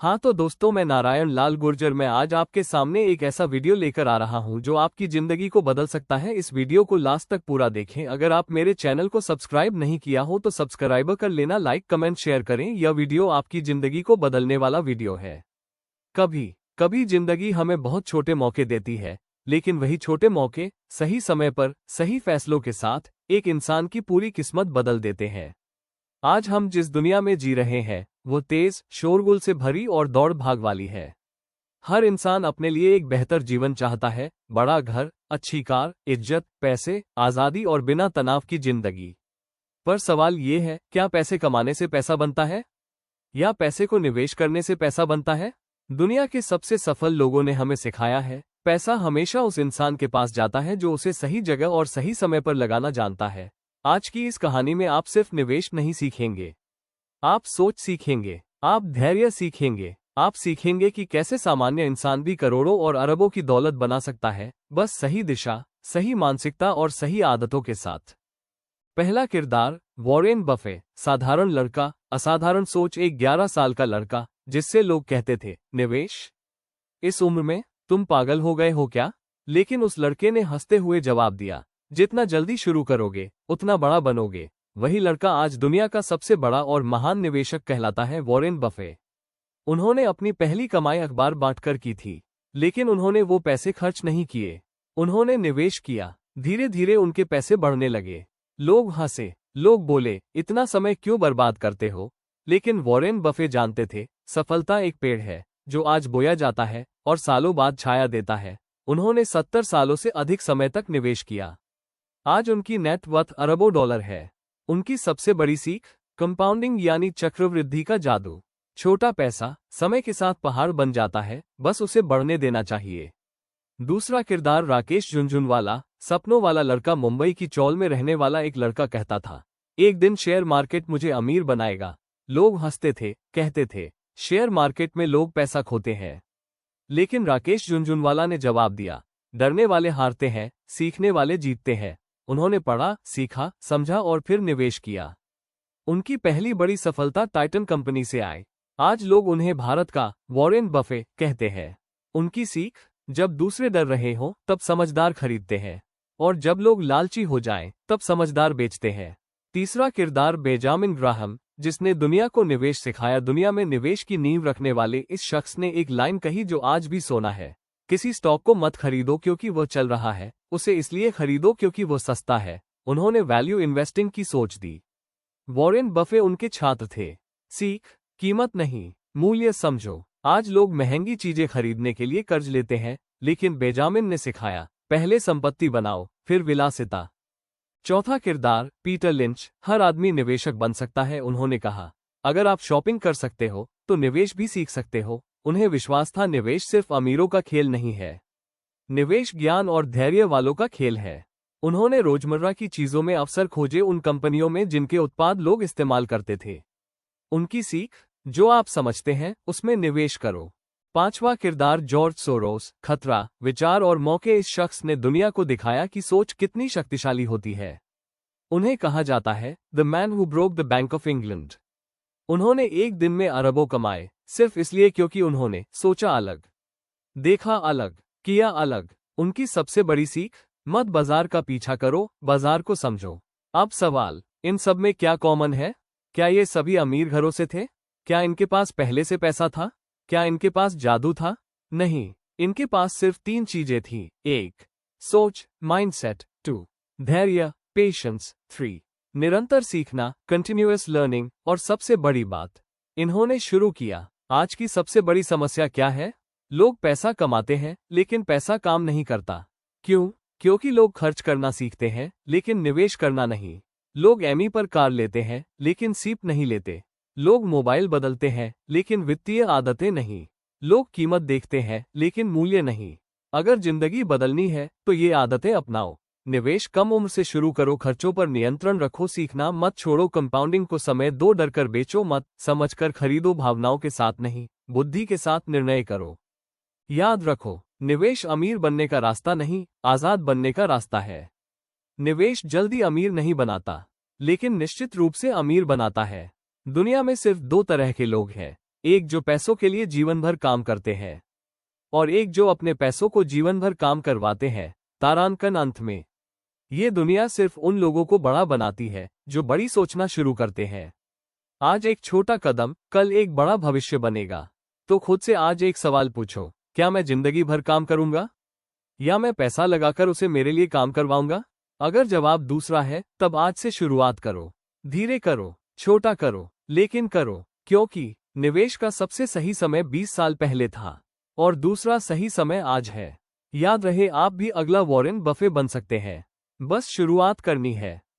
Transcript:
हाँ तो दोस्तों, मैं नारायण लाल गुर्जर मैं आज आपके सामने एक ऐसा वीडियो लेकर आ रहा हूँ जो आपकी जिंदगी को बदल सकता है। इस वीडियो को लास्ट तक पूरा देखें। अगर आप मेरे चैनल को सब्सक्राइब नहीं किया हो तो सब्सक्राइब कर लेना, लाइक कमेंट शेयर करें। यह वीडियो आपकी जिंदगी को बदलने वाला वीडियो है। कभी कभी जिंदगी हमें बहुत छोटे मौके देती है, लेकिन वही छोटे मौके सही समय पर सही फैसलों के साथ एक इंसान की पूरी किस्मत बदल देते हैं। आज हम जिस दुनिया में जी रहे हैं वो तेज, शोरगुल से भरी और दौड़ भाग वाली है। हर इंसान अपने लिए एक बेहतर जीवन चाहता है, बड़ा घर, अच्छी कार, इज्जत, पैसे, आजादी और बिना तनाव की जिंदगी। पर सवाल ये है, क्या पैसे कमाने से पैसा बनता है या पैसे को निवेश करने से पैसा बनता है? दुनिया के सबसे सफल लोगों ने हमें सिखाया है, पैसा हमेशा उस इंसान के पास जाता है जो उसे सही जगह और सही समय पर लगाना जानता है। आज की इस कहानी में आप सिर्फ निवेश नहीं सीखेंगे, आप सोच सीखेंगे, आप धैर्य सीखेंगे, आप सीखेंगे कि कैसे सामान्य इंसान भी करोड़ों और अरबों की दौलत बना सकता है, बस सही दिशा, सही मानसिकता और सही आदतों के साथ। पहला किरदार, वॉरेन बफे। साधारण लड़का, असाधारण सोच। एक 11 साल का लड़का जिससे लोग कहते थे, निवेश? इस उम्र में तुम पागल हो गए हो क्या? लेकिन उस लड़के ने हंसते हुए जवाब दिया, जितना जल्दी शुरू करोगे उतना बड़ा बनोगे। वही लड़का आज दुनिया का सबसे बड़ा और महान निवेशक कहलाता है, वॉरेन बफे। उन्होंने अपनी पहली कमाई अखबार बांटकर की थी, लेकिन उन्होंने वो पैसे खर्च नहीं किए, उन्होंने निवेश किया। धीरे धीरे उनके पैसे बढ़ने लगे। लोग हंसे, लोग बोले, इतना समय क्यों बर्बाद करते हो? लेकिन वॉरेन बफे जानते थे, सफलता एक पेड़ है जो आज बोया जाता है और सालों बाद छाया देता है। उन्होंने 70 सालों से अधिक समय तक निवेश किया। आज उनकी नेटवर्थ अरबों डॉलर है। उनकी सबसे बड़ी सीख, कंपाउंडिंग यानी चक्रवृद्धि का जादू। छोटा पैसा समय के साथ पहाड़ बन जाता है, बस उसे बढ़ने देना चाहिए। दूसरा किरदार, राकेश झुनझुनवाला। सपनों वाला लड़का। मुंबई की चौल में रहने वाला एक लड़का कहता था, एक दिन शेयर मार्केट मुझे अमीर बनाएगा। लोग हंसते थे, कहते थे, शेयर मार्केट में लोग पैसा खोते हैं। लेकिन राकेश झुनझुनवाला ने जवाब दिया, डरने वाले हारते हैं, सीखने वाले जीतते हैं। उन्होंने पढ़ा, सीखा, समझा और फिर निवेश किया। उनकी पहली बड़ी सफलता टाइटन कंपनी से आई। आज लोग उन्हें भारत का वॉरेन बफे कहते हैं। उनकी सीख, जब दूसरे डर रहे हो तब समझदार खरीदते हैं, और जब लोग लालची हो जाएं तब समझदार बेचते हैं। तीसरा किरदार, बेंजामिन ग्राहम, जिसने दुनिया को निवेश सिखाया। दुनिया में निवेश की नींव रखने वाले इस शख्स ने एक लाइन कही जो आज भी सोना है, किसी स्टॉक को मत खरीदो क्योंकि वो चल रहा है, उसे इसलिए खरीदो क्योंकि वो सस्ता है। उन्होंने वैल्यू इन्वेस्टिंग की सोच दी। वॉरेन बफे उनके छात्र थे। सीख, कीमत नहीं, मूल्य समझो। आज लोग महंगी चीजें खरीदने के लिए कर्ज लेते हैं, लेकिन बेंजामिन ने सिखाया, पहले संपत्ति बनाओ, फिर विलासिता। चौथा किरदार, पीटर लिंच। हर आदमी निवेशक बन सकता है, उन्होंने कहा। अगर आप शॉपिंग कर सकते हो तो निवेश भी सीख सकते हो। उन्हें विश्वास था, निवेश सिर्फ अमीरों का खेल नहीं है, निवेश ज्ञान और धैर्य वालों का खेल है। उन्होंने रोजमर्रा की चीजों में अवसर खोजे, उन कंपनियों में जिनके उत्पाद लोग इस्तेमाल करते थे। उनकी सीख, जो आप समझते हैं उसमें निवेश करो। पांचवा किरदार, जॉर्ज सोरोस। खतरा, विचार और मौके। इस शख्स ने दुनिया को दिखाया कि सोच कितनी शक्तिशाली होती है। उन्हें कहा जाता है, the man who broke the bank of England. उन्होंने एक दिन में अरबों कमाए, सिर्फ इसलिए क्योंकि उन्होंने सोचा अलग, देखा अलग, किया अलग। उनकी सबसे बड़ी सीख, मत बाजार का पीछा करो, बाजार को समझो। अब सवाल, इन सब में क्या कॉमन है? क्या ये सभी अमीर घरों से थे? क्या इनके पास पहले से पैसा था? क्या इनके पास जादू था? नहीं, इनके पास सिर्फ 3 चीजें थी। 1, सोच, माइंडसेट। 2, धैर्य, पेशेंस। 3, निरंतर सीखना, कंटिन्यूअस लर्निंग। और सबसे बड़ी बात, इन्होंने शुरू किया। आज की सबसे बड़ी समस्या क्या है? लोग पैसा कमाते हैं लेकिन पैसा काम नहीं करता। क्यों? क्योंकि लोग खर्च करना सीखते हैं लेकिन निवेश करना नहीं। लोग एमी पर कार लेते हैं लेकिन सीप नहीं लेते। लोग मोबाइल बदलते हैं लेकिन वित्तीय आदतें नहीं। लोग कीमत देखते हैं लेकिन मूल्य नहीं। अगर जिंदगी बदलनी है तो ये आदतें अपनाओ। निवेश कम उम्र से शुरू करो, खर्चों पर नियंत्रण रखो, सीखना मत छोड़ो, कंपाउंडिंग को समय दो, डर कर बेचो मत, समझकर खरीदो, भावनाओं के साथ नहीं, बुद्धि के साथ निर्णय करो। याद रखो, निवेश अमीर बनने का रास्ता नहीं, आजाद बनने का रास्ता है। निवेश जल्दी अमीर नहीं बनाता, लेकिन निश्चित रूप से अमीर बनाता है। दुनिया में सिर्फ 2 तरह के लोग हैं, एक जो पैसों के लिए जीवन भर काम करते हैं और एक जो अपने पैसों को जीवन भर काम करवाते हैं। तारांकन अंत में, ये दुनिया सिर्फ उन लोगों को बड़ा बनाती है जो बड़ी सोचना शुरू करते हैं। आज एक छोटा कदम कल एक बड़ा भविष्य बनेगा। तो खुद से आज एक सवाल पूछो, क्या मैं जिंदगी भर काम करूंगा या मैं पैसा लगाकर उसे मेरे लिए काम करवाऊंगा? अगर जवाब दूसरा है, तब आज से शुरुआत करो। धीरे करो, छोटा करो, लेकिन करो, क्योंकि निवेश का सबसे सही समय 20 साल पहले था और दूसरा सही समय आज है। याद रहे, आप भी अगला वॉरेन बफे बन सकते हैं। बस शुरुआत करनी है।